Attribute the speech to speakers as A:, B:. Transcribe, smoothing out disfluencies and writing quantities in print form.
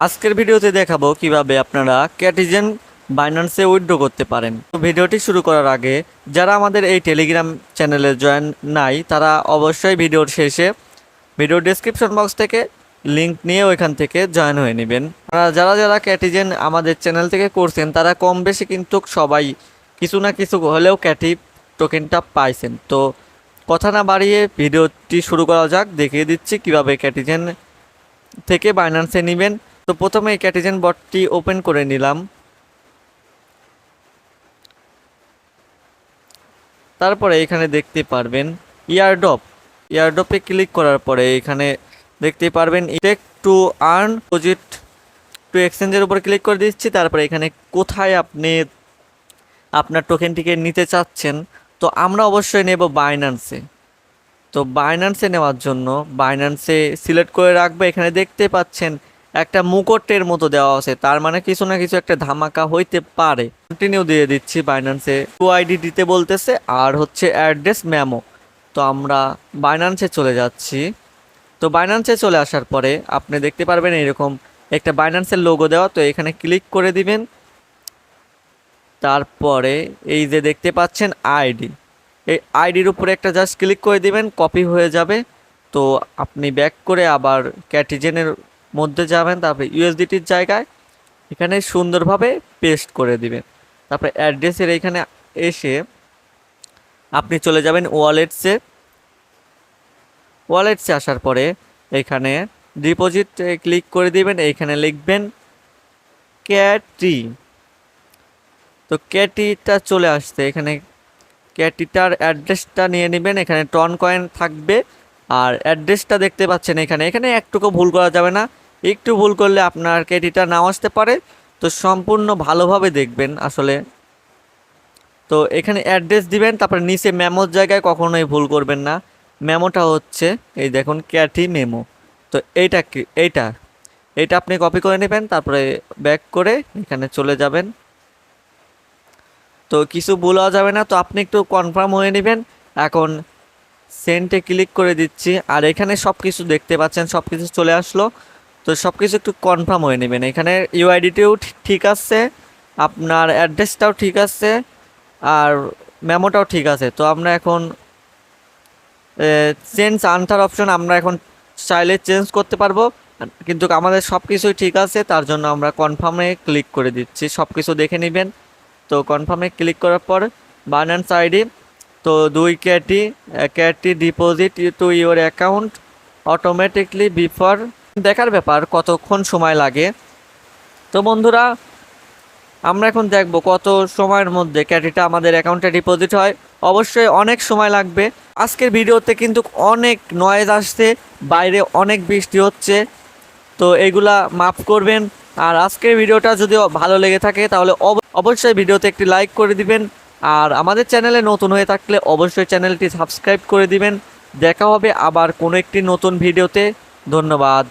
A: আজকের ভিডিওতে দেখাবো কিভাবে আপনারা ক্যাটিজেন বাইন্যান্সে উইথড্র করতে পারেন। তো ভিডিওটি শুরু করার আগে যারা আমাদের এই টেলিগ্রাম চ্যানেলে জয়েন নাই তারা অবশ্যই ভিডিওর শেষে ভিডিও ডেসক্রিপশন বক্স থেকে লিংক নিয়ে ওইখান থেকে জয়েন হয়ে নেবেন। যারা যারা ক্যাটিজেন আমাদের চ্যানেল থেকে করছেন তারা কম বেশি কিন্তু সবাই কিছু না কিছু হলেও ক্যাটি টোকেনটা পাইছেন। তো কথা না বাড়িয়ে ভিডিওটি শুরু করা যাক। দেখিয়ে দিচ্ছি কিভাবে ক্যাটিজেন থেকে বাইন্যান্সে নেবেন। তো প্রথমে এই ক্যাটিজেন বটটি ওপেন করে নিলাম। তারপরে এখানে দেখতে পারবেন ইয়ারড্রপে ক্লিক করার পরে এখানে দেখতে পারবেন take to earn deposit to এক্সচেঞ্জের উপর ক্লিক করে দিচ্ছি। তারপরে এখানে কোথায় আপনি আপনার টোকেনটিকে নিতে চাচ্ছেন, তো আমরা অবশ্যই নেব বাইন্যান্সে। তো বাইন্যান্সে নেওয়ার জন্য বাইন্যান্সে সিলেক্ট করে রাখবো। এখানে দেখতে পাচ্ছেন একটা মুকুটের মতো দেওয়া আছে, তার মানে কিছু না কিছু একটা ধামাকা হইতে পারে। কন্টিনিউ দিয়ে দিচ্ছি। বাইন্যান্সে ইউআইডি দিতে বলতেছে আর হচ্ছে অ্যাড্রেস মেমো। তো আমরা বাইন্যান্সে চলে যাচ্ছি। তো বাইন্যান্সে চলে আসার পরে আপনি দেখতে পারবেন এরকম একটা বাইন্যান্সের লোগো দেওয়া, তো এখানে ক্লিক করে দিবেন। তারপরে এই যে দেখতে পাচ্ছেন আইডি, এই আইডির উপরে একটা জাস্ট ক্লিক করে দিবেন, কপি হয়ে যাবে। তো আপনি ব্যাক করে আবার ক্যাটিজেনের মধ্যে যাবেন, তারপরে ইউএসডিটির জায়গায় এখানে সুন্দরভাবে পেস্ট করে দিবেন। তারপরে অ্যাড্রেসের এইখানে এসে আপনি চলে যাবেন ওয়ালেটসে আসার পরে এখানে ডিপোজিট ক্লিক করে দিবেন। এইখানে লিখবেন ক্যাটি। তো ক্যাটিটা চলে আসছে, এখানে ক্যাটিটার অ্যাড্রেসটা নিয়ে নেবেন। এখানে টন কয়েন থাকবে আর অ্যাড্রেসটা দেখতে পাচ্ছেন এখানে একটুকু ভুল করা যাবে না। একটু ভুল করলে আপনার ক্যাটিটা নাও আসতে পারে। তো সম্পূর্ণ ভালোভাবে দেখবেন আসলে। তো এখানে অ্যাড্রেস দিবেন, তারপরে নিচে মেমোর জায়গায় কখনোই ভুল করবেন না। মেমোটা হচ্ছে এই দেখুন ক্যাটি মেমো। তো এইটা আপনি কপি করে নেবেন, তারপরে ব্যাক করে এখানে চলে যাবেন। তো কিছু ভুল যাবে না, তো আপনি একটু কনফার্ম হয়ে নেবেন। এখন সেন্টে ক্লিক করে দিচ্ছি আর এখানে সব কিছু দেখতে পাচ্ছেন, সব কিছু চলে আসলো। তো সব কিছু একটু কনফার্ম হয়ে নেবেন। এখানে ইউআইডিটিও ঠিক আছে, আপনার অ্যাড্রেসটাও ঠিক আছে আর মেমোটাও ঠিক আছে। তো আমরা এখন চেঞ্জ আনসার অপশন আমরা এখন চাইলে চেঞ্জ করতে পারবো, কিন্তু আমাদের সব কিছুই ঠিক আছে, তার জন্য আমরা কনফার্মে ক্লিক করে দিচ্ছি। সব কিছু দেখে নেবেন। তো কনফার্মে ক্লিক করার পর বাইন্যান্স আইডি, তো 2 ক্যাটি deposit to your account automatically before. দেখার ব্যাপার কতক্ষণ সময় লাগে। তো বন্ধুরা আমরা এখন দেখব কত সময়ের মধ্যে ক্যাটিটা আমাদের অ্যাকাউন্টে ডিপোজিট হয়। অবশ্যই অনেক সময় লাগবে। আজকের ভিডিওতে কিন্তু অনেক নয়েজ আসছে, বাইরে অনেক বৃষ্টি হচ্ছে, তো এগুলা মাফ করবেন। আর আজকের ভিডিওটা যদি ভালো লেগে থাকে তাহলে অবশ্যই ভিডিওতে একটি লাইক করে দিবেন। আর আমাদের চ্যানেলে নতুন হয়ে থাকলে অবশ্যই চ্যানেলটি সাবস্ক্রাইব করে দিবেন। দেখা হবে আবার কোনো একটি নতুন ভিডিওতে। ধন্যবাদ।